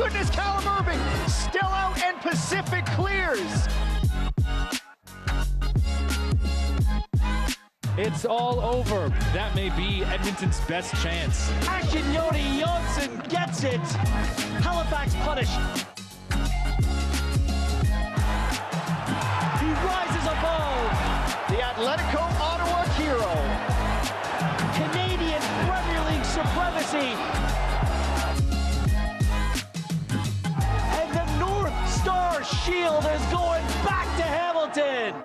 goodness, Callum Irving still out and Pacific clears. It's all over. That may be Edmonton's best chance. Akinjoni Johnson gets it. Halifax punished. He rises above. The Atletico Ottawa hero. Canadian Premier League supremacy. And the North Star Shield is going back to Hamilton.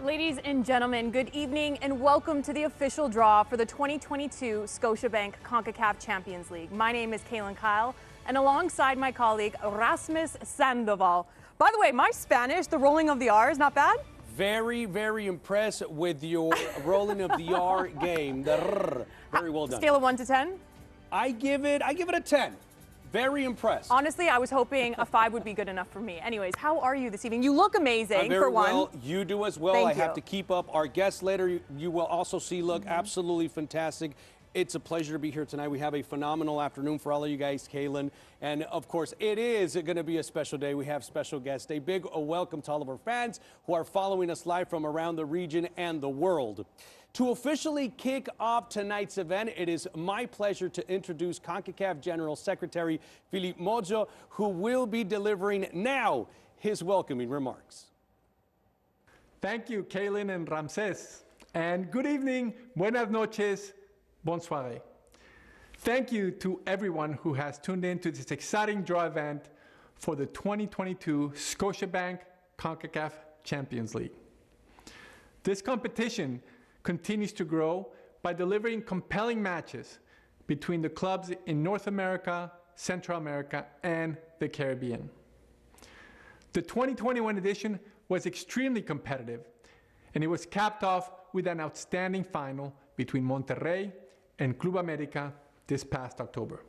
Ladies and gentlemen, good evening and welcome to the official draw for the 2022 Scotiabank Concacaf Champions League. My name is Kaylin Kyle, and alongside my colleague Rasmus Sandoval. By the way, my Spanish, the rolling of the R, is not bad. Very, very impressed with your rolling of the R game. The R. Very well done. Scale of 1 to 10? I give it a 10. Very impressed. Honestly, I was hoping a 5 would be good enough for me. Anyways, how are you this evening? You look amazing, very for one. well. You do as well. Thank I you. have to keep up. Our guests later, you will also see look absolutely fantastic. It's a pleasure to be here tonight. We have a phenomenal afternoon for all of you guys, Kaylin. And of course, it is going to be a special day. We have special guests. A big welcome to all of our fans who are following us live from around the region and the world. To officially kick off tonight's event, it is my pleasure to introduce CONCACAF General Secretary Philippe Mojo, who will be delivering now his welcoming remarks. Thank you, Kaylin and Ramses. And good evening, buenas noches, bonsoir. Thank you to everyone who has tuned in to this exciting draw event for the 2022 Scotiabank CONCACAF Champions League. This competition continues to grow by delivering compelling matches between the clubs in North America, Central America, and the Caribbean. The 2021 edition was extremely competitive, and it was capped off with an outstanding final between Monterrey and Club America this past October.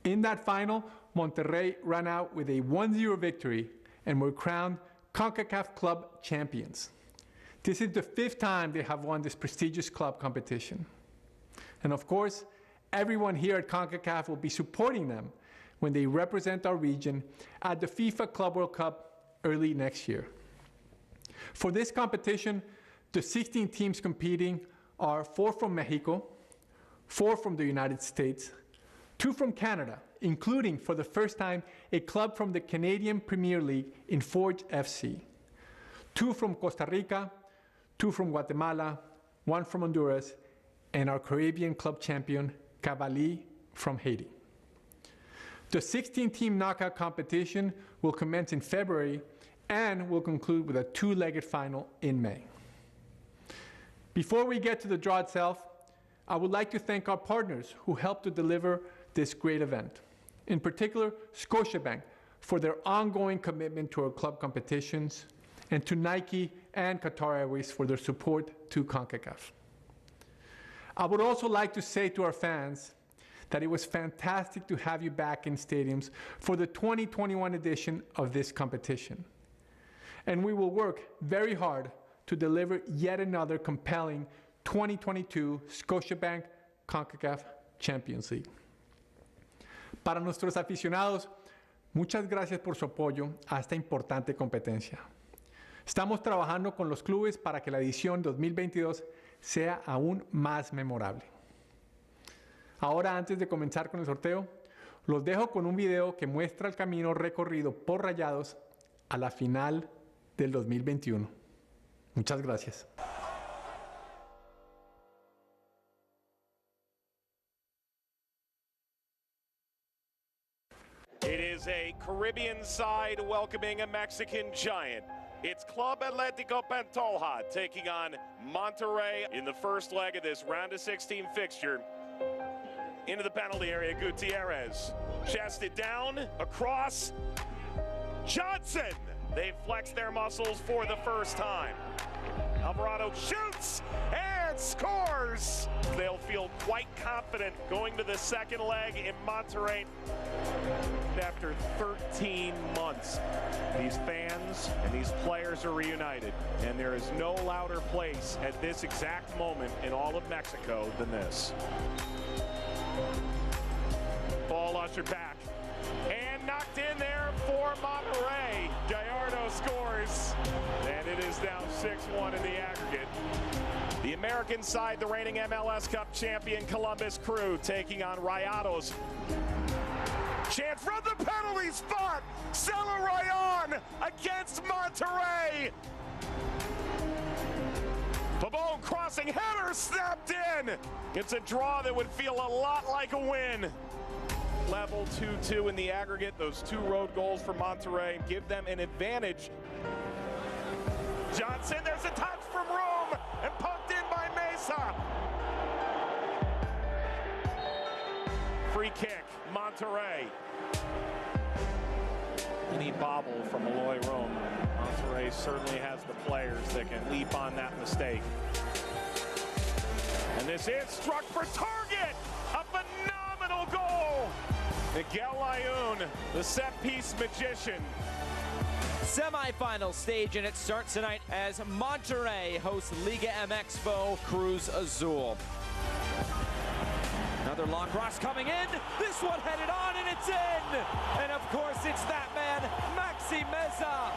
In that final, Monterrey ran out with a 1-0 victory and were crowned CONCACAF Club champions. This is the 5th time they have won this prestigious club competition. And of course, everyone here at CONCACAF will be supporting them when they represent our region at the FIFA Club World Cup early next year. For this competition, the 16 teams competing are 4 from Mexico, 4 from the United States, 2 from Canada, including for the first time a club from the Canadian Premier League in Forge FC, 2 from Costa Rica, 2 from Guatemala, 1 from Honduras, and our Caribbean club champion, Cavali from Haiti. The 16-team knockout competition will commence in February and will conclude with a 2-legged final in May. Before we get to the draw itself, I would like to thank our partners who helped to deliver this great event. In particular, Scotiabank for their ongoing commitment to our club competitions, and to Nike and Qatar Airways for their support to CONCACAF. I would also like to say to our fans that it was fantastic to have you back in stadiums for the 2021 edition of this competition. And we will work very hard to deliver yet another compelling 2022 Scotiabank CONCACAF Champions League. Para nuestros aficionados, muchas gracias por su apoyo a esta importante competencia. Estamos trabajando con los clubes para que la edición 2022 sea aún más memorable. Ahora, antes de comenzar con el sorteo, los dejo con un video que muestra el camino recorrido por Rayados a la final del 2021. Muchas gracias. It is a Caribbean side welcoming a Mexican giant. It's Club Atlético Pantoja taking on Monterrey in the first leg of this round of 16 fixture. Into the penalty area, Gutierrez chested down, across, Johnson. They flex their muscles for the first time. Alvarado shoots and scores. They'll feel quite confident going to the second leg in Monterrey. After 13 months, these fans and these players are reunited, and there is no louder place at this exact moment in all of Mexico than this. Ball ushered back and knocked in there for Monterrey. Gallardo scores, and it is now 6-1 in the aggregate. The American side, the reigning MLS Cup champion Columbus Crew, taking on Rayados. Chance from the penalty spot. Rayon against Monterrey. Pabon crossing header snapped in. It's a draw that would feel a lot like a win. Level 2-2 in the aggregate. Those two road goals for Monterrey give them an advantage. Johnson, there's a touch from Rome and pumped in by Mesa. Free kick, Monterrey. Any bobble from Eloy Rome. Monterrey certainly has the players that can leap on that mistake. And this is struck for target. A phenomenal goal. Miguel Layun, the set-piece magician. Semi-final stage, and it starts tonight as Monterrey hosts Liga MX foe Cruz Azul. Another long cross coming in. This one headed on, and it's in. And of course, it's that man, Maxi Meza.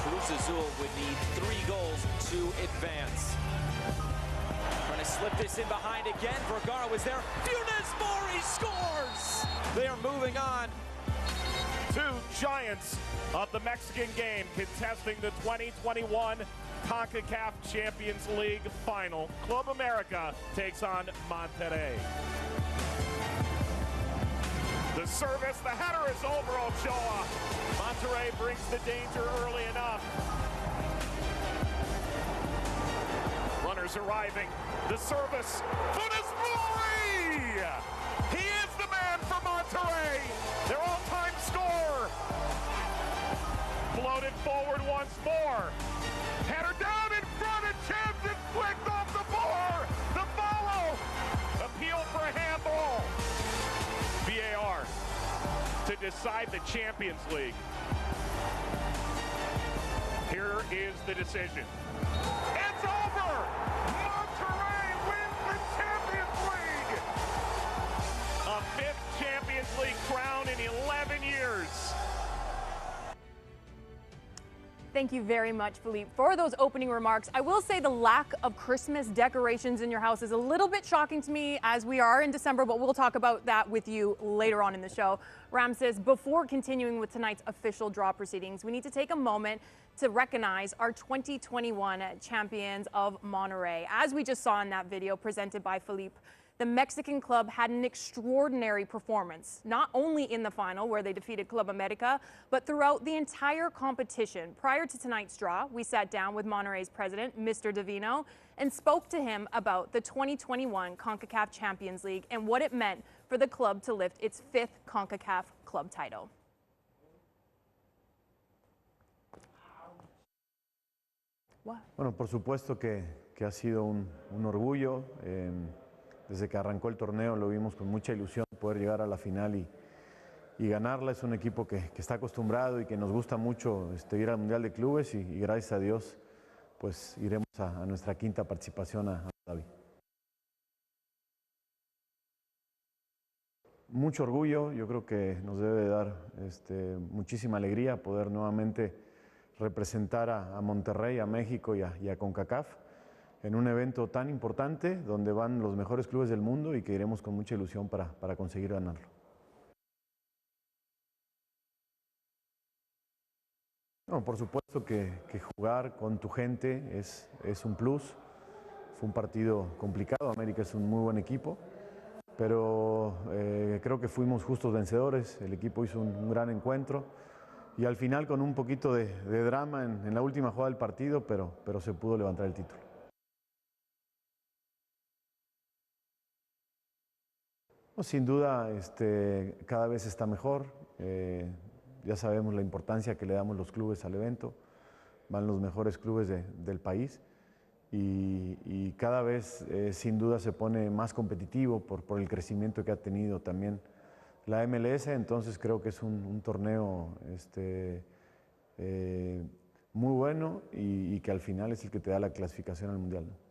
Cruz Azul would need 3 goals to advance. Trying to slip this in behind again. Vergara was there. Funes Mori scores. They are moving on. Two giants of the Mexican game contesting the 2021 Concacaf Champions League final. Club America takes on Monterrey. The service, the header is over Ochoa. Monterrey brings the danger early enough. Runners arriving. The service. Funes Mori! He is the man for Monterrey. Their all-time scorer. Floated forward once more. Header down in front, and chance is flicked off the bar. The follow. Appeal for a handball. VAR to decide the Champions League. Here is the decision. It's over. Monterrey wins the Champions League. A 5th Champions League crown in 11 years. Thank you very much, Philippe, for those opening remarks. I will say the lack of Christmas decorations in your house is a little bit shocking to me as we are in December, but we'll talk about that with you later on in the show. Ramses, before continuing with tonight's official draw proceedings, we need to take a moment to recognize our 2021 champions of Monterrey. As we just saw in that video presented by Philippe, the Mexican club had an extraordinary performance, not only in the final where they defeated Club America, but throughout the entire competition. Prior to tonight's draw, we sat down with Monterrey's president, Mr. Davino, and spoke to him about the 2021 Concacaf Champions League and what it meant for the club to lift its 5th Concacaf club title. What? Bueno, por supuesto que ha sido un orgullo. Desde que arrancó el torneo lo vimos con mucha ilusión poder llegar a la final y ganarla. Es un equipo que está acostumbrado y que nos gusta mucho ir al Mundial de Clubes y gracias a Dios pues iremos a nuestra 5ª participación a Abu Dhabi. mucho orgullo, yo creo que nos debe dar muchísima alegría poder nuevamente representar a Monterrey, a México y a Concacaf en un evento tan importante donde van los mejores clubes del mundo y que iremos con mucha ilusión para conseguir ganarlo. No, por supuesto que jugar con tu gente es un plus. Fue un partido complicado, América es un muy buen equipo, pero creo que fuimos justos vencedores, el equipo hizo un gran encuentro y al final con un poquito de drama en la última jugada del partido, pero se pudo levantar el título. No, sin duda cada vez está mejor, ya sabemos la importancia que le damos los clubes al evento, van los mejores clubes del país. Y cada vez sin duda se pone más competitivo por el crecimiento que ha tenido también la MLS, entonces creo que es un torneo muy bueno y que al final es el que te da la clasificación al Mundial, ¿no?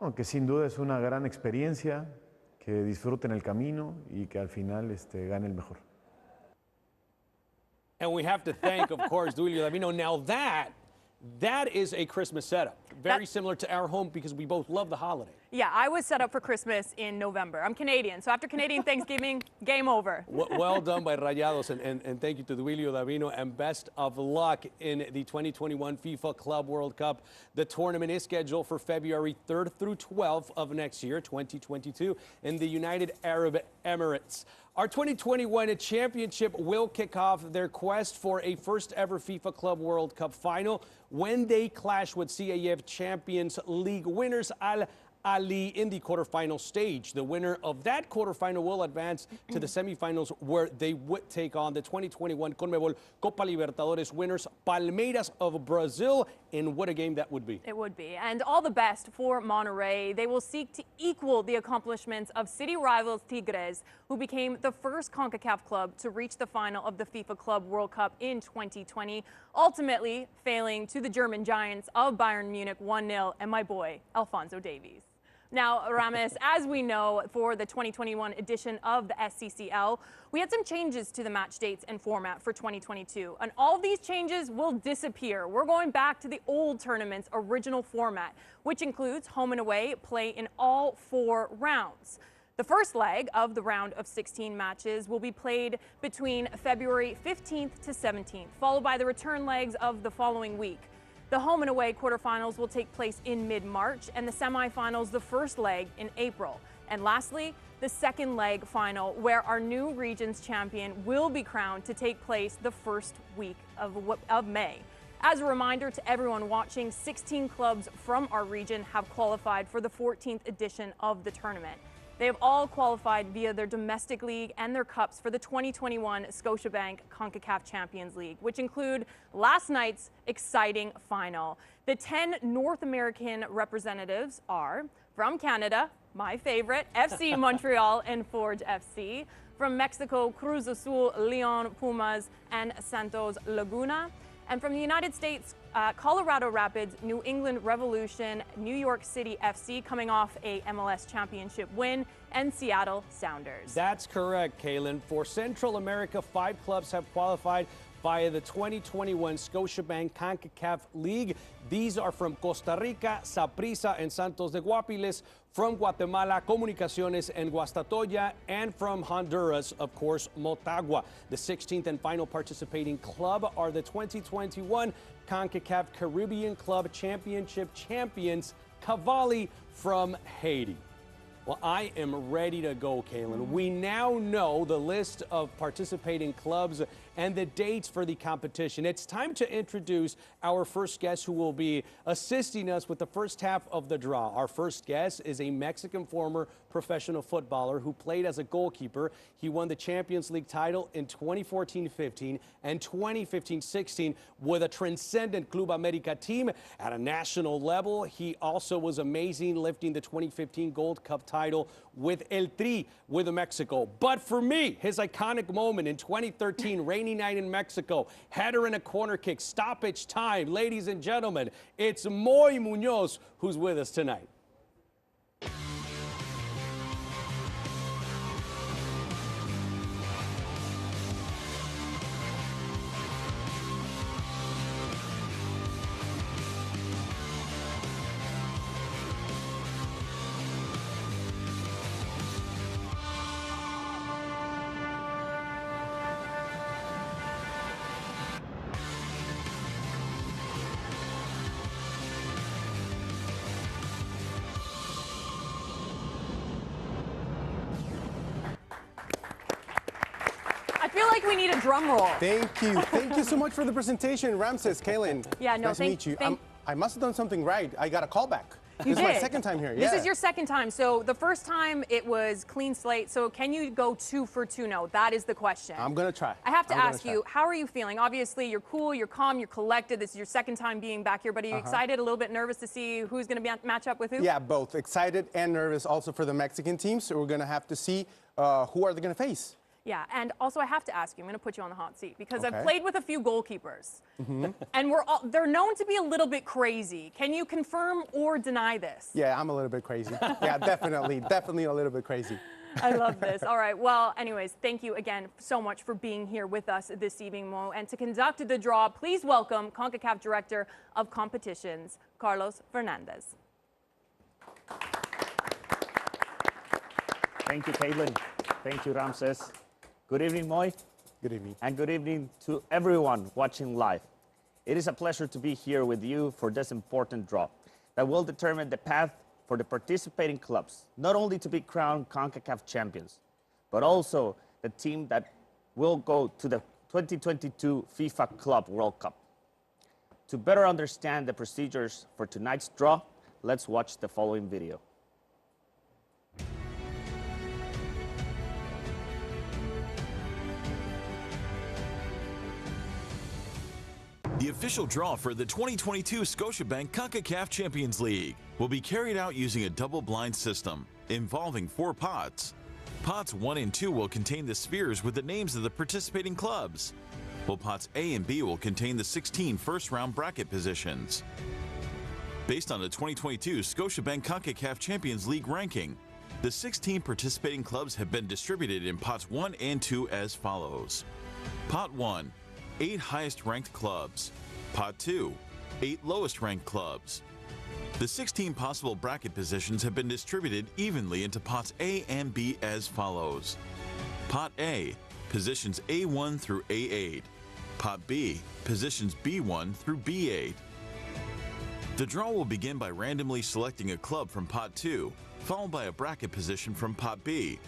Bueno, que sin duda es una gran experiencia, que disfruten el camino y que al final gane el mejor. And we have to thank, of course, Duilio Davino. Now that is a Christmas setup. Very similar to our home because we both love the holiday. Yeah, I was set up for Christmas in November. I'm Canadian, so after Canadian Thanksgiving, game over. Well done by Rayados, and thank you to Duilio Davino, and best of luck in the 2021 FIFA Club World Cup. The tournament is scheduled for February 3rd through 12th of next year, 2022, in the United Arab Emirates. Our 2021 championship will kick off their quest for a first ever FIFA Club World Cup final when they clash with CAF Champions League winners Al Ali in the quarterfinal stage. The winner of that quarterfinal will advance to the semifinals where they would take on the 2021 CONMEBOL Copa Libertadores winners Palmeiras of Brazil. And what a game that would be. It would be. And all the best for Monterrey. They will seek to equal the accomplishments of city rivals Tigres, who became the first CONCACAF club to reach the final of the FIFA Club World Cup in 2020, ultimately failing to the German Giants of Bayern Munich 1-0 and my boy, Alphonso Davies. Now, Rames, as we know, for the 2021 edition of the SCCL, we had some changes to the match dates and format for 2022, and all of these changes will disappear. We're going back to the old tournament's original format, which includes home and away play in all 4 rounds. The first leg of the round of 16 matches will be played between February 15th to 17th, followed by the return legs of the following week. The home and away quarterfinals will take place in mid-March, and the semifinals the first leg in April. And lastly, the second leg final, where our new region's champion will be crowned to take place the first week of May. As a reminder to everyone watching, 16 clubs from our region have qualified for the 14th edition of the tournament. They have all qualified via their domestic league and their cups for the 2021 Scotiabank Concacaf Champions League, which include last night's exciting final. The 10 North American representatives are from Canada, my favorite, FC Montreal and Forge FC. From Mexico, Cruz Azul, Leon Pumas, and Santos Laguna. And from the United States, Colorado Rapids, New England Revolution, New York City FC coming off a MLS championship win, and Seattle Sounders. That's correct, Kaylin. For Central America, 5 clubs have qualified via the 2021 Scotiabank CONCACAF League. These are from Costa Rica, Saprissa and Santos de Guapiles, from Guatemala, Comunicaciones and Guastatoya, and from Honduras, of course, Motagua. The 16th and final participating club are the 2021 CONCACAF Caribbean Club Championship champions, Cavalli from Haiti. Well, I am ready to go, Kaylin. We now know the list of participating clubs and the dates for the competition. It's time to introduce our first guest who will be assisting us with the first half of the draw. Our first guest is a Mexican former professional footballer who played as a goalkeeper. He won the Champions League title in 2014-15 and 2015-16 with a transcendent Club America team at a national level. He also was amazing lifting the 2015 Gold Cup title with El Tri with Mexico. But for me, his iconic moment in 2013, reigning rainy night in Mexico. Header and a corner kick, stoppage time. Ladies and gentlemen, it's Moy Munoz who's with us tonight. I feel like we need a drum roll. Thank you. Thank you so much for the presentation, Ramses, Kaylin. Yeah, no, nice to meet you. I must have done something right. I got a call back. You This did. is my second time here. This yeah. is your second time. So the first time it was clean slate. So can you go 2 for 2 now? That is the question. I'm going to try. I have to ask you, how are you feeling? Obviously, you're cool, you're calm, you're collected. This is your second time being back here, but are you excited, a little bit nervous to see who's going to match up with who? Yeah, both. Excited and nervous also for the Mexican team. So we're going to have to see who are they going to face. Yeah, and also I have to ask you, I'm going to put you on the hot seat because Okay. I've played with a few goalkeepers, and they're known to be a little bit crazy. Can you confirm or deny this? Yeah, I'm a little bit crazy. Yeah, definitely a little bit crazy. I love this. All right. Well, anyways, thank you again so much for being here with us this evening, Mo. And to conduct the draw, please welcome Concacaf Director of Competitions, Carlos Fernandez. Thank you, Caitlin. Thank you, Ramses. Good evening, Moy. Good evening. And good evening to everyone watching live. It is a pleasure to be here with you for this important draw that will determine the path for the participating clubs, not only to be crowned CONCACAF champions, but also the team that will go to the 2022 FIFA Club World Cup. To better understand the procedures for tonight's draw, let's watch the following video. The official draw for the 2022 Scotiabank Concacaf Champions League will be carried out using a double-blind system involving 4 pots. Pots 1 and 2 will contain the spheres with the names of the participating clubs, while pots A and B will contain the 16 first-round bracket positions. Based on the 2022 Scotiabank Concacaf Champions League ranking, the 16 participating clubs have been distributed in pots 1 and 2 as follows. Pot 1, 8 highest-ranked clubs. Pot 2, 8 lowest-ranked clubs. The 16 possible bracket positions have been distributed evenly into pots A and B as follows. Pot A, positions A1 through A8. Pot B, positions B1 through B8. The draw will begin by randomly selecting a club from Pot 2, followed by a bracket position from Pot B.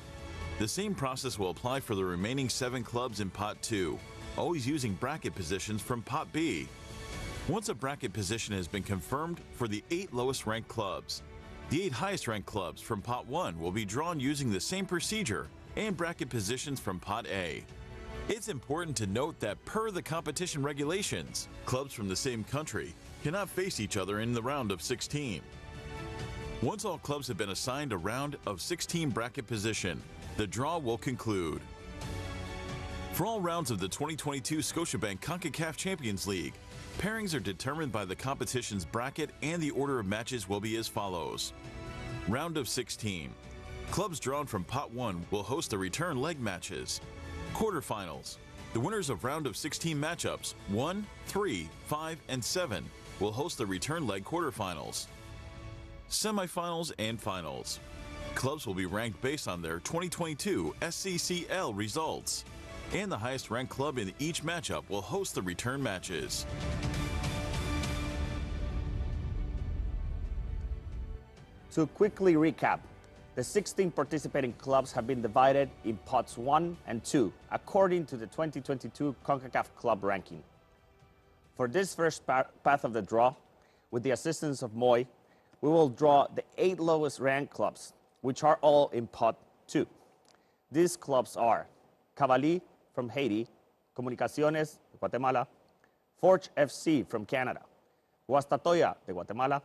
The same process will apply for the remaining 7 clubs in Pot 2, always using bracket positions from Pot B. Once a bracket position has been confirmed for the 8 lowest ranked clubs, the 8 highest ranked clubs from Pot 1 will be drawn using the same procedure and bracket positions from Pot A. It's important to note that per the competition regulations, clubs from the same country cannot face each other in the round of 16. Once all clubs have been assigned a round of 16 bracket position, the draw will conclude. For all rounds of the 2022 Scotiabank Concacaf Champions League, pairings are determined by the competition's bracket and the order of matches will be as follows. Round of 16. Clubs drawn from Pot 1 will host the return leg matches. Quarterfinals. The winners of round of 16 matchups 1, 3, 5, and 7 will host the return leg quarterfinals. Semifinals and finals. Clubs will be ranked based on their 2022 SCCL results, and the highest ranked club in each matchup will host the return matches. To quickly recap, the 16 participating clubs have been divided in pots 1 and 2 according to the 2022 CONCACAF Club ranking. For this first path of the draw, with the assistance of Moy, we will draw the 8 lowest ranked clubs, which are all in pot 2. These clubs are Cavalli from Haiti, Comunicaciones de Guatemala, Forge FC from Canada, Guastatoya de Guatemala,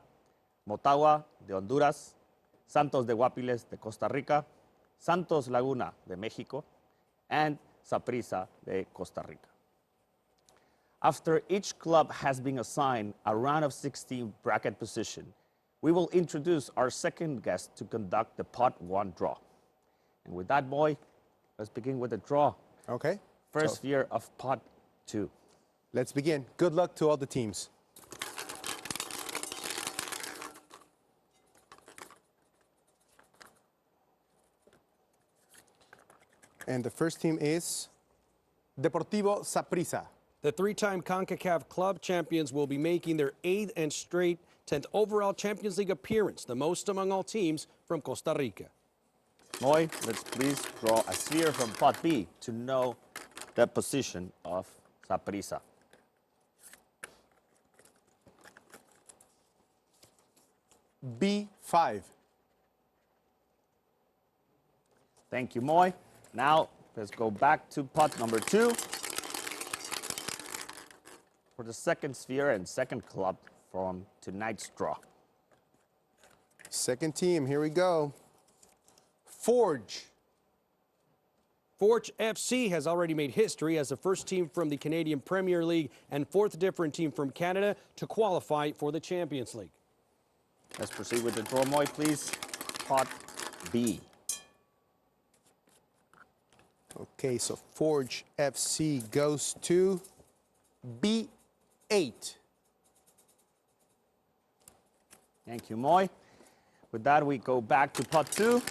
Motagua de Honduras, Santos de Guapiles de Costa Rica, Santos Laguna de Mexico, and Saprissa de Costa Rica. After each club has been assigned a round of 16 bracket position, we will introduce our second guest to conduct the pot 1 draw. And with that, boy, let's begin with the draw. Okay. First sphere of pot 2. Let's begin. Good luck to all the teams. And the first team is Deportivo Saprissa. The 3-time Concacaf club champions will be making their 8th and straight 10th overall Champions League appearance, the most among all teams from Costa Rica. Moy, let's please draw a sphere from pot B to know the position of Saprissa. B5. Thank you, Moy. Now, let's go back to pot number 2 for the second sphere and second club from tonight's draw. Second team, here we go. Forge. Forge FC has already made history as the first team from the Canadian Premier League and 4th different team from Canada to qualify for the Champions League. Let's proceed with the draw, Moy, please. Pot B. Okay, so Forge FC goes to B8. Thank you, Moy. With that, we go back to pot 2.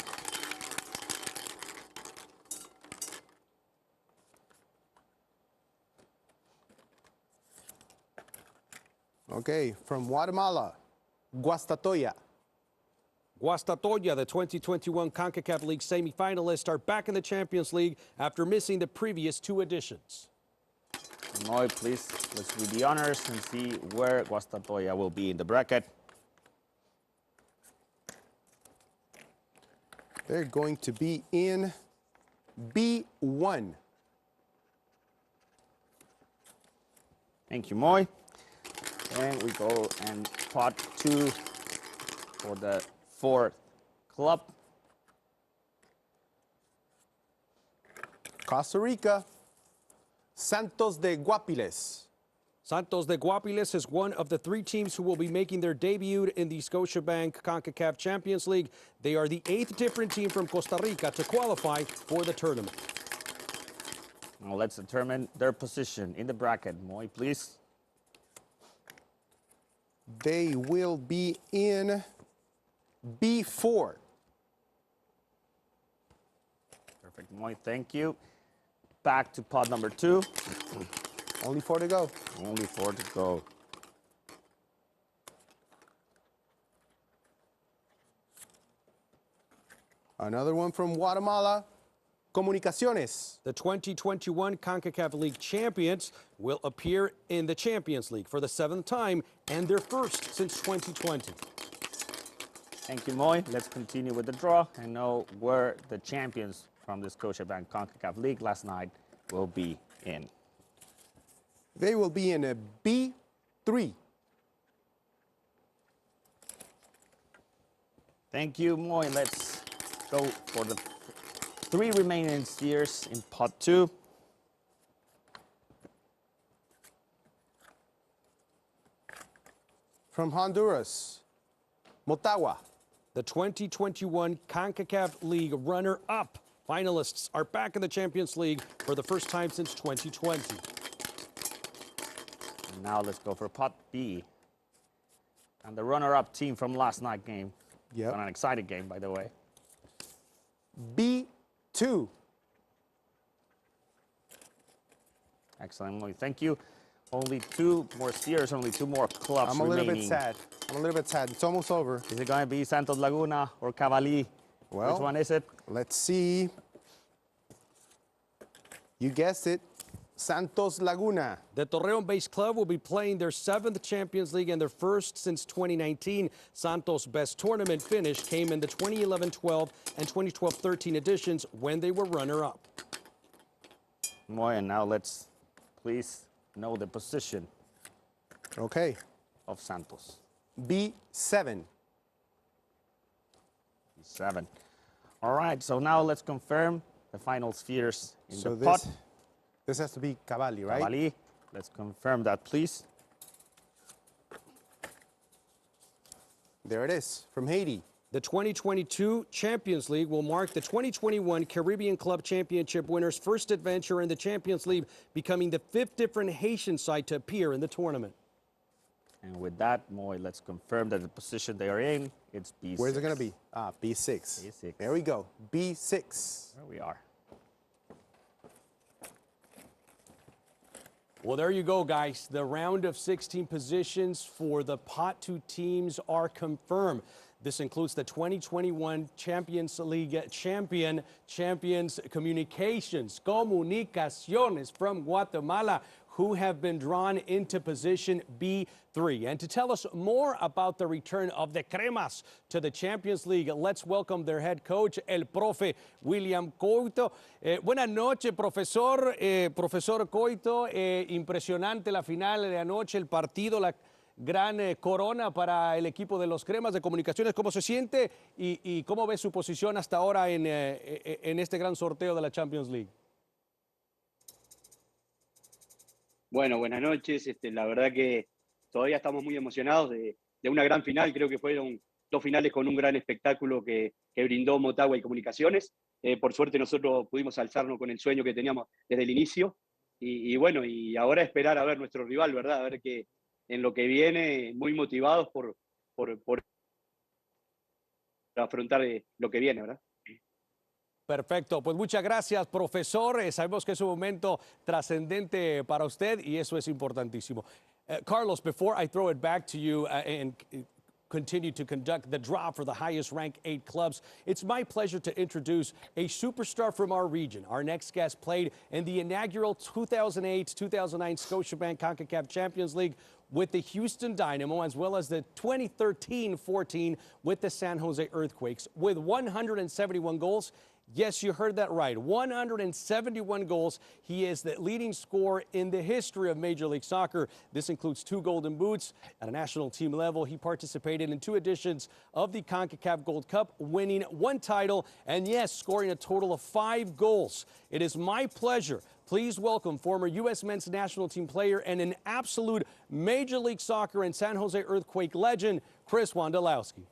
Okay, from Guatemala, Guastatoya. Guastatoya, the 2021 Concacaf League semifinalists, are back in the Champions League after missing the previous 2 editions. Moy, please, let's do the honors and see where Guastatoya will be in the bracket. They're going to be in B1. Thank you, Moy. And we go and pot 2 for the 4th club. Costa Rica, Santos de Guapiles. Santos de Guapiles is one of the 3 teams who will be making their debut in the Scotiabank Concacaf Champions League. They are the 8th different team from Costa Rica to qualify for the tournament. Now let's determine their position in the bracket. Moy, please. They will be in B4. Perfect, Moy, thank you. Back to pot number 2. Only 4 to go. Only 4 to go. Another one from Guatemala, Comunicaciones. The 2021 Concacaf League champions will appear in the Champions League for the 7th time and their first since 2020. Thank you, Moy. Let's continue with the draw and know where the champions from the Scotiabank Concacaf League last night will be in. They will be in a B3. Thank you, Moy. Let's go for the 3 remaining spheres in pot 2. From Honduras, Motagua. The 2021 Concacaf League runner-up finalists are back in the Champions League for the first time since 2020. And now let's go for pot B. And the runner-up team from last night's game. Yep. An exciting game, by the way. B2. Excellent, Moy. Thank you. Only 2 more spheres, only 2 more clubs I'm a remaining. little bit sad. I'm a little bit sad. It's almost over. Is it going to be Santos Laguna or Cavali? Well, which one is it? Let's see. You guessed it. Santos Laguna. The Torreon-based club will be playing their 7th Champions League and their first since 2019. Santos' best tournament finish came in the 2011-12 and 2012-13 editions when they were runner-up. Moy, and now let's please know the position Okay. of Santos. B7. B7. All right, so now let's confirm the final spheres in So the pot. this has to be Cavalli, right? Cavali. Let's confirm that, please. There it is, from Haiti. The 2022 Champions League will mark the 2021 Caribbean Club Championship winners' first adventure in the Champions League, becoming the 5th different Haitian side to appear in the tournament. And with that, Moy, let's confirm that the position they are in, it's B6. Where's it going to be? B6. B6. There we go, B6. There we are. Well, there you go, guys. The round of 16 positions for the Pot 2 teams are confirmed. This includes the 2021 Champions League champions Comunicaciones from Guatemala, who have been drawn into position B3. And to tell us more about the return of the Cremas to the Champions League, let's welcome their head coach, el profe William Coito. Buenas noches, profesor. Profesor Coito, impresionante la final de anoche, el partido, la gran corona para el equipo de los Cremas de Comunicaciones. ¿Cómo se siente y cómo ve su posición hasta ahora en este gran sorteo de la Champions League? Bueno, buenas noches. La verdad que todavía estamos muy emocionados de una gran final. Creo que fueron 2 finales con un gran espectáculo que brindó Motagua y Comunicaciones. Por suerte nosotros pudimos alzarnos con el sueño que teníamos desde el inicio. Y bueno, y ahora esperar a ver nuestro rival, ¿verdad? A ver que en lo que viene, muy motivados por afrontar lo que viene, ¿verdad? Perfecto, pues muchas gracias, profesor. Sabemos que es un momento trascendente para usted y eso es importantísimo. Carlos, before I throw it back to you and continue to conduct the draw for the highest ranked 8 clubs, it's my pleasure to introduce a superstar from our region. Our next guest played in the inaugural 2008-2009 Scotiabank Concacaf Champions League with the Houston Dynamo, as well as the 2013-14 with the San Jose Earthquakes. With 171 goals, yes, you heard that right, 171 goals. He is the leading scorer in the history of Major League Soccer. This includes 2 Golden Boots. At a national team level, he participated in 2 editions of the Concacaf Gold Cup, winning 1 title, and yes, scoring a total of 5 goals. It is my pleasure. Please welcome former U.S. men's national team player and an absolute Major League Soccer and San Jose Earthquake legend, Chris Wondolowski.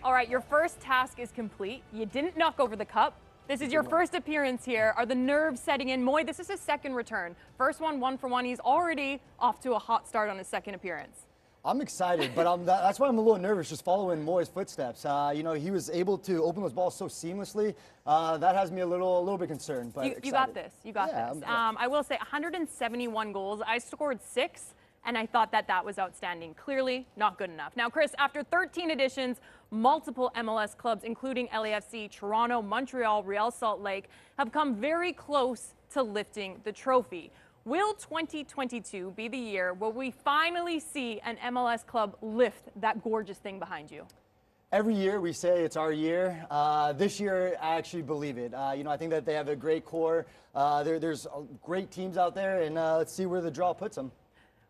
All right, your first task is complete. You didn't knock over the cup. This is your first appearance here. Are the nerves setting in? Moy, this is his second return. First one, 1-for-1. He's already off to a hot start on his second appearance. I'm excited, but that's why I'm a little nervous just following Moy's footsteps. You know, he was able to open those balls so seamlessly. That has me a little bit concerned, but you got this. You got this. I will say 171 goals. I scored 6. And I thought that was outstanding. Clearly not good enough. Now, Chris, after 13 editions, multiple MLS clubs, including LAFC, Toronto, Montreal, Real Salt Lake, have come very close to lifting the trophy. Will 2022 be the year where we finally see an MLS club lift that gorgeous thing behind you? Every year we say it's our year. This year, I actually believe it. You know, I think that they have a great core. There's great teams out there, and let's see where the draw puts them.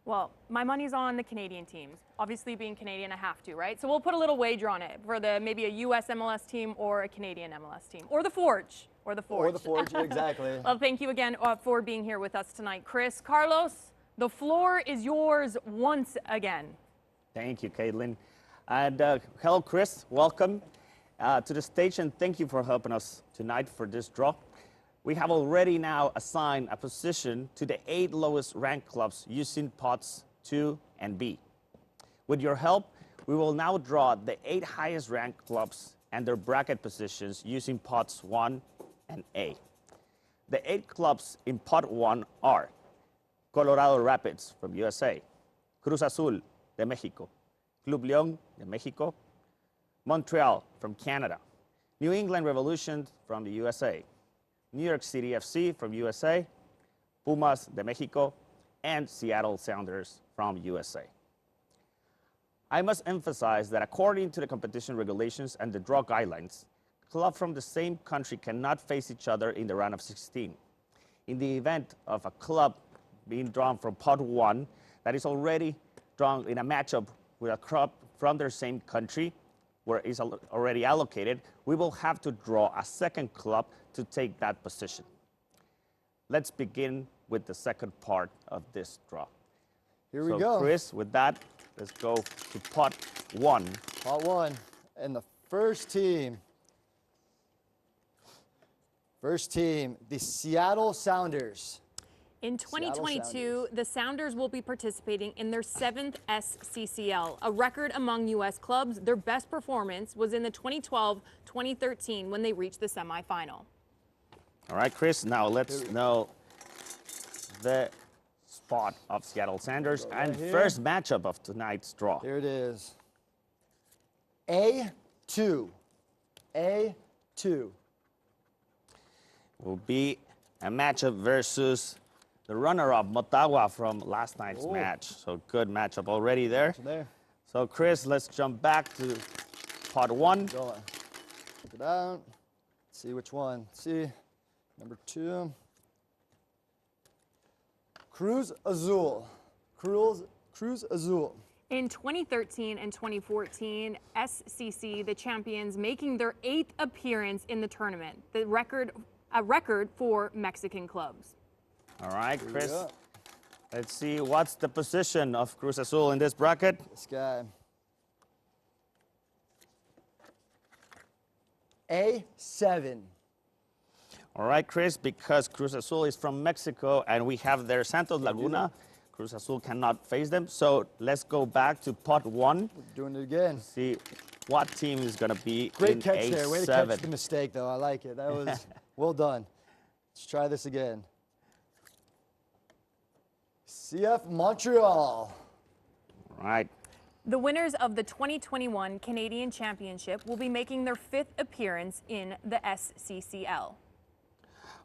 Well, my money's on the Canadian teams. Obviously, being Canadian, I have to, right? So we'll put a little wager on it for maybe a U.S. MLS team or a Canadian MLS team. Or the Forge. Or the Forge. Or the Forge, exactly. Well, thank you again for being here with us tonight. Chris, Carlos, the floor is yours once again. Thank you, Caitlin. And hello, Chris. Welcome to the stage, and thank you for helping us tonight for this draw. We have already now assigned a position to the 8 lowest ranked clubs using pots 2 and B. With your help, we will now draw the 8 highest ranked clubs and their bracket positions using pots 1 and A. The 8 clubs in pot 1 are Colorado Rapids from USA, Cruz Azul de Mexico, Club León de Mexico, Montreal from Canada, New England Revolution from the USA, New York City FC from USA, Pumas de Mexico, and Seattle Sounders from USA. I must emphasize that according to the competition regulations and the draw guidelines, clubs from the same country cannot face each other in the round of 16. In the event of a club being drawn from pot 1 that is already drawn in a matchup with a club from their same country, where it's already allocated, we will have to draw a second club to take that position. Let's begin with the second part of this draw. Here we go. Chris, with that, let's go to pot 1. Pot 1, and the first team, the Seattle Sounders. In 2022, the Sounders will be participating in their 7th SCCL, a record among U.S. clubs. Their best performance was in the 2012-2013 when they reached the semifinal. All right, Chris, now let's know the spot of Seattle Sounders and first matchup of tonight's draw. Here it is. A2. A2. Will be a matchup versus the runner-up, Motagua, from last night's match. So good matchup already there. So Chris, let's jump back to pot 1. Check it out. See which one. See, number 2. Cruz Azul. Cruz Azul. In 2013 and 2014, SCC, the champions, making their 8th appearance in the tournament, a record for Mexican clubs. All right, Chris, let's see what's the position of Cruz Azul in this bracket. This guy. A7. All right, Chris, because Cruz Azul is from Mexico and we have their Santos Laguna, Cruz Azul cannot face them. So let's go back to pot 1. We're doing it again. See what team is going to be Great in catch A7. there. Way to catch the mistake, though. I like it. That was well done. Let's try this again. CF Montreal. All right. The winners of the 2021 Canadian Championship will be making their 5th appearance in the SCCL.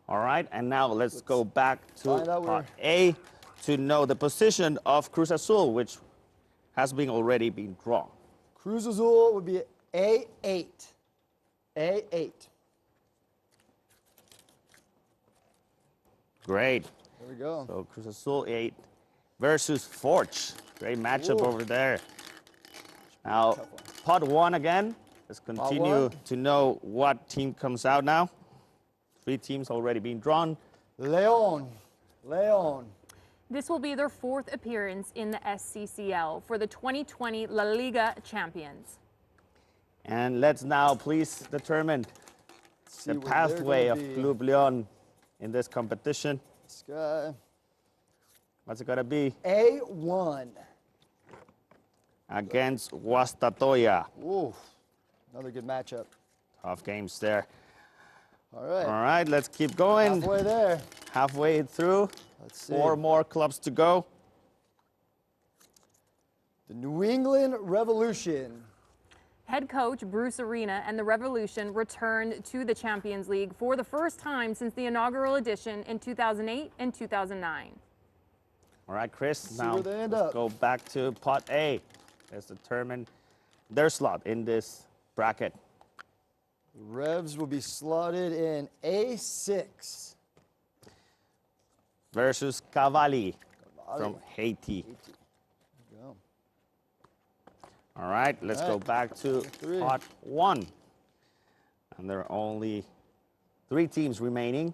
All right, and now let's go back to pot A to know the position of Cruz Azul, which has already been drawn. Cruz Azul would be A8. A8. Great. There we go. So Cruz Azul 8 versus Forge. Great matchup over there. Now, pot 1 again. Let's continue to know what team comes out now. 3 teams already being drawn. León. This will be their 4th appearance in the SCCL for the 2020 La Liga champions. And let's now please determine the pathway of Club León in this competition. This guy. What's it going to be? A1. Against Guastatoya. Ooh, another good matchup. Tough games there. All right. All right, let's keep going. Halfway there. Halfway through. Let's see. 4 more clubs to go. The New England Revolution. Head coach Bruce Arena and the Revolution returned to the Champions League for the first time since the inaugural edition in 2008 and 2009. All right, Chris, Let's now let's go back to pot A. Let's determine their slot in this bracket. The Revs will be slotted in A6. Versus Cavalli from Haiti. Go. All right, let's go back to pot 1. And there are only 3 teams remaining.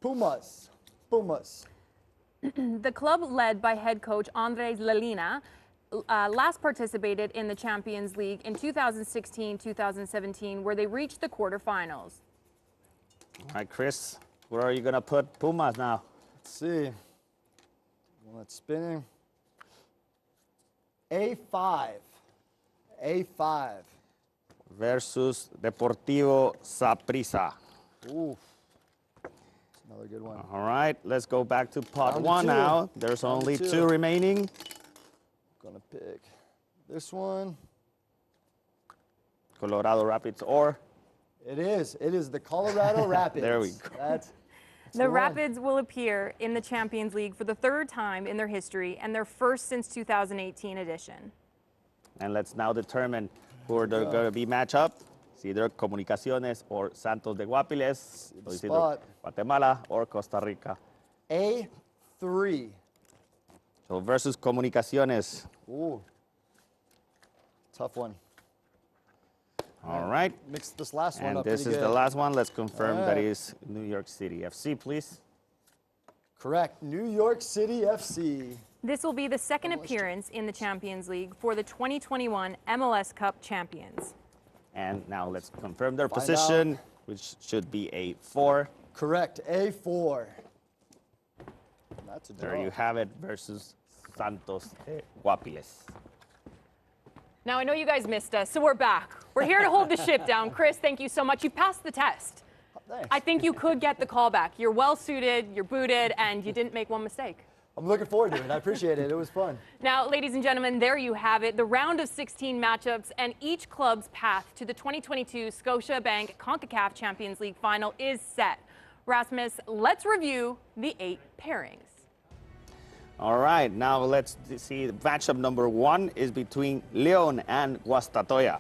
Pumas. The club led by head coach Andres Lalina last participated in the Champions League in 2016-2017, where they reached the quarterfinals. All right, Chris, where are you going to put Pumas now? Let's see. Well, that's spinning. A5. A5. Versus Deportivo Saprissa. Ooh. Another good one. All right, let's go back to pot 1 now. There's only 2 remaining. Gonna pick this one Colorado Rapids or? It is. It is the Colorado Rapids. There we go. That's the Rapids will appear in the Champions League for the third time in their history and their first since 2018 edition. And let's now determine who are going to be matched up. It's either Comunicaciones or Santos de Guapiles. It's either Guatemala or Costa Rica. A3. So versus Comunicaciones. Ooh. Tough one. All right. Mixed this last one and up this pretty is good. the last one. Let's confirm All that right. is New York City FC, please. Correct. New York City FC. This will be the second appearance in the Champions League for the 2021 MLS Cup champions. And now let's confirm their Find position, out. which should be A4. Correct. A4. That's a draw. There you have it versus Santos de Guapiles. Now, I know you guys missed us, so we're back. We're here to hold the ship down. Chris, thank you so much. You passed the test. Thanks. I think you could get the call back. You're well suited, you're booted, and you didn't make one mistake. I'm looking forward to it. I appreciate it. It was fun. Now, ladies and gentlemen, there you have it. The round of 16 matchups and each club's path to the 2022 Scotiabank Concacaf Champions League final is set. Rasmus, let's review the 8 pairings. All right, now let's see. Matchup number 1 is between Leon and Guastatoya.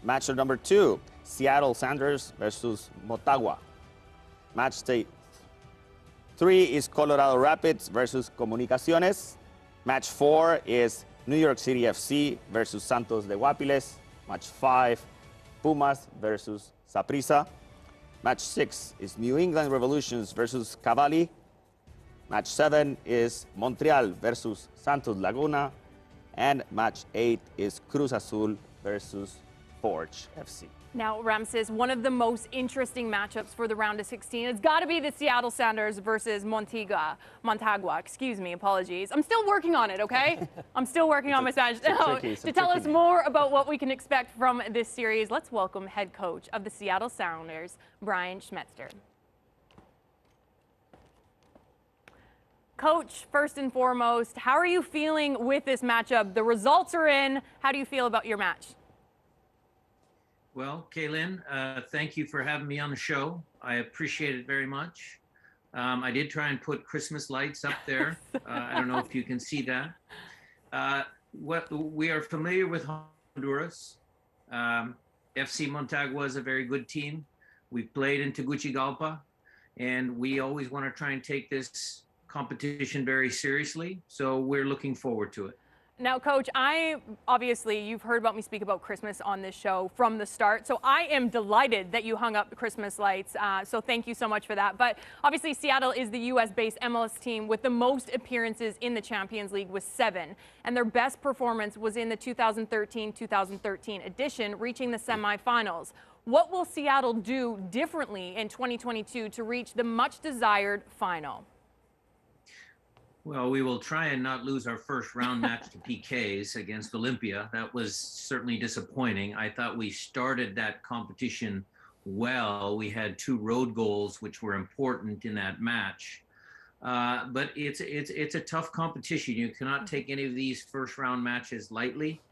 Matchup number 2, Seattle Sounders versus Motagua. Match day 3 is Colorado Rapids versus Comunicaciones. Match 4 is New York City FC versus Santos de Guapiles. Match 5, Pumas versus Saprissa. Match 6 is New England Revolutions versus Cavalli. Match 7 is Montreal versus Santos Laguna. And match 8 is Cruz Azul versus Forge FC. Now, Ramses, one of the most interesting matchups for the round of 16 has got to be the Seattle Sounders versus Montagua. Excuse me, apologies. I'm still working on it, okay? I'm still working on my Spanish. To tell us more about what we can expect from this series, let's welcome head coach of the Seattle Sounders, Brian Schmetzer. Coach, first and foremost, how are you feeling with this matchup? The results are in. How do you feel about your match? Well, Kaylin, thank you for having me on the show. I appreciate it very much. I did try and put Christmas lights up there. I don't know if you can see that. We are familiar with Honduras. FC Montagua is a very good team. We've played in Tegucigalpa, and we always want to try and take this competition very seriously, so we're looking forward to it. Now, Coach, obviously, you've heard about me speak about Christmas on this show from the start, so I am delighted that you hung up the Christmas lights, so thank you so much for that. But obviously, Seattle is the U.S.-based MLS team with the most appearances in the Champions League with 7, and their best performance was in the 2013-2013 edition, reaching the semifinals. What will Seattle do differently in 2022 to reach the much-desired final? Well, we will try and not lose our first round match to PKs against Olympia. That was certainly disappointing. I thought we started that competition well. We had 2 road goals, which were important in that match. But it's a tough competition. You cannot take any of these first round matches lightly.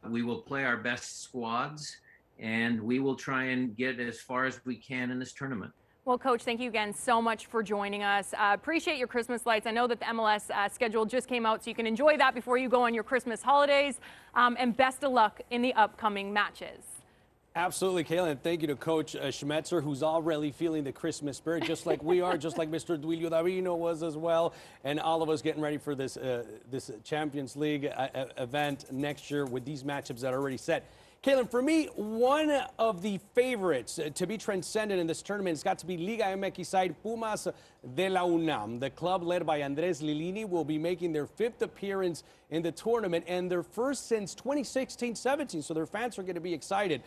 We will play our best squads, and we will try and get as far as we can in this tournament. Well, Coach, thank you again so much for joining us. Appreciate your Christmas lights. I know that the MLS schedule just came out, so you can enjoy that before you go on your Christmas holidays. And best of luck in the upcoming matches. Absolutely, Kaylin. Thank you to Coach Schmetzer, who's already feeling the Christmas spirit, just like we are, just like Mr. Duilio Davino was as well, and all of us getting ready for this this Champions League event next year with these matchups that are already set. Kaylin, for me, one of the favorites to be transcendent in this tournament has got to be Liga MX side Pumas de la UNAM. The club led by Andres Lilini will be making their 5th appearance in the tournament and their first since 2016-17, so their fans are going to be excited.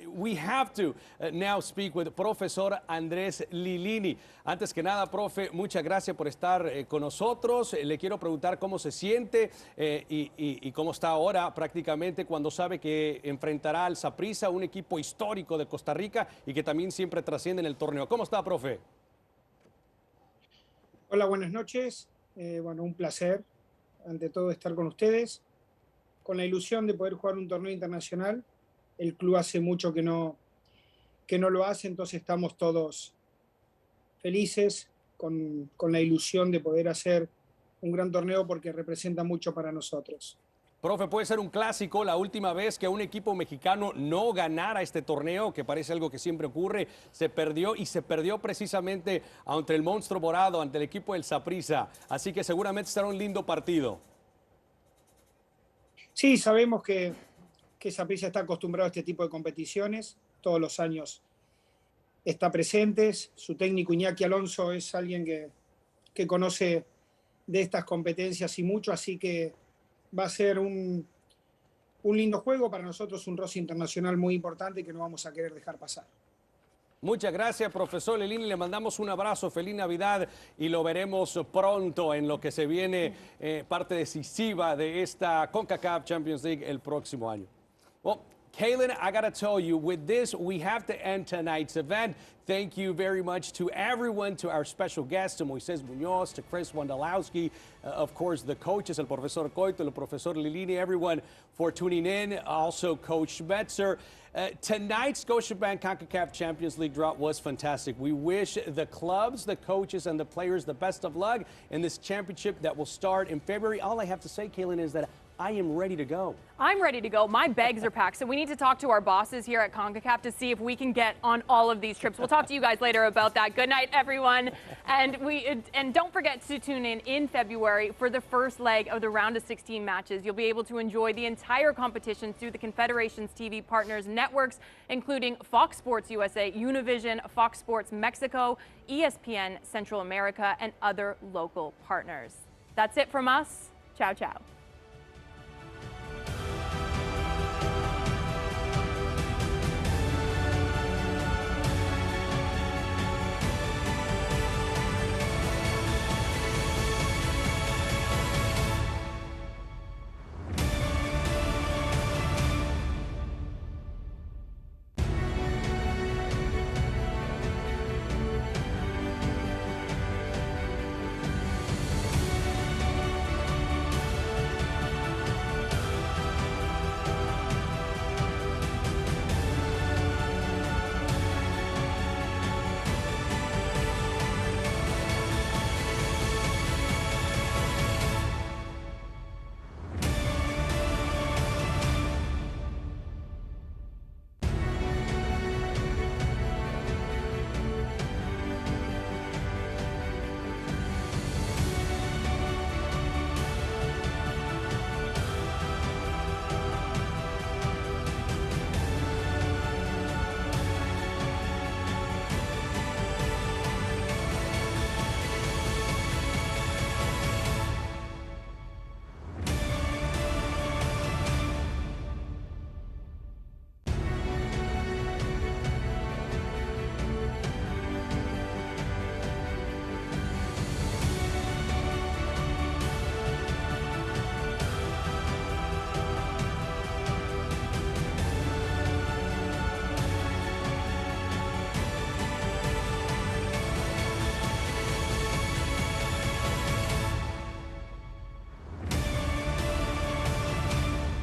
We have to now speak with Profesor Andrés Lilini. Antes que nada, profe, muchas gracias por estar con nosotros. Le quiero preguntar cómo se siente y cómo está ahora prácticamente cuando sabe que enfrentará al Saprissa, un equipo histórico de Costa Rica y que también siempre trasciende en el torneo. ¿Cómo está, profe? Hola, buenas noches. Bueno, un placer, ante todo, estar con ustedes, con la ilusión de poder jugar un torneo internacional el club hace mucho que no lo hace, entonces estamos todos felices con la ilusión de poder hacer un gran torneo porque representa mucho para nosotros. Profe, puede ser un clásico la última vez que un equipo mexicano no ganara este torneo, que parece algo que siempre ocurre. Se perdió y se perdió precisamente ante el monstruo morado, ante el equipo del Saprissa. Así que seguramente será un lindo partido. Sí, sabemos que Saprissa está acostumbrado a este tipo de competiciones. Todos los años está presente. Su técnico Iñaki Alonso es alguien que conoce de estas competencias y mucho, así que va a ser un lindo juego para nosotros, un roce internacional muy importante que no vamos a querer dejar pasar. Muchas gracias, profesor Lilini. Le mandamos un abrazo, feliz Navidad y lo veremos pronto en lo que se viene, parte decisiva de esta Concacaf Champions League el próximo año. Well, Kaylin, I got to tell you, with this, we have to end tonight's event. Thank you very much to everyone, to our special guests, to Moises Munoz, to Chris Wondolowski, of course, the coaches, el profesor Coito, el profesor Lilini, everyone for tuning in. Also, Coach Schmetzer. Tonight's Scotiabank Concacaf Champions League draw was fantastic. We wish the clubs, the coaches, and the players the best of luck in this championship that will start in February. All I have to say, Kaylin, is that I am ready to go. I'm ready to go. My bags are packed, so we need to talk to our bosses here at Concacaf to see if we can get on all of these trips. We'll talk to you guys later about that. Good night, everyone. And don't forget to tune in February for the first leg of the round of 16 matches. You'll be able to enjoy the entire competition through the Confederation's TV partners networks, including Fox Sports USA, Univision, Fox Sports Mexico, ESPN Central America, and other local partners. That's it from us. Ciao, ciao.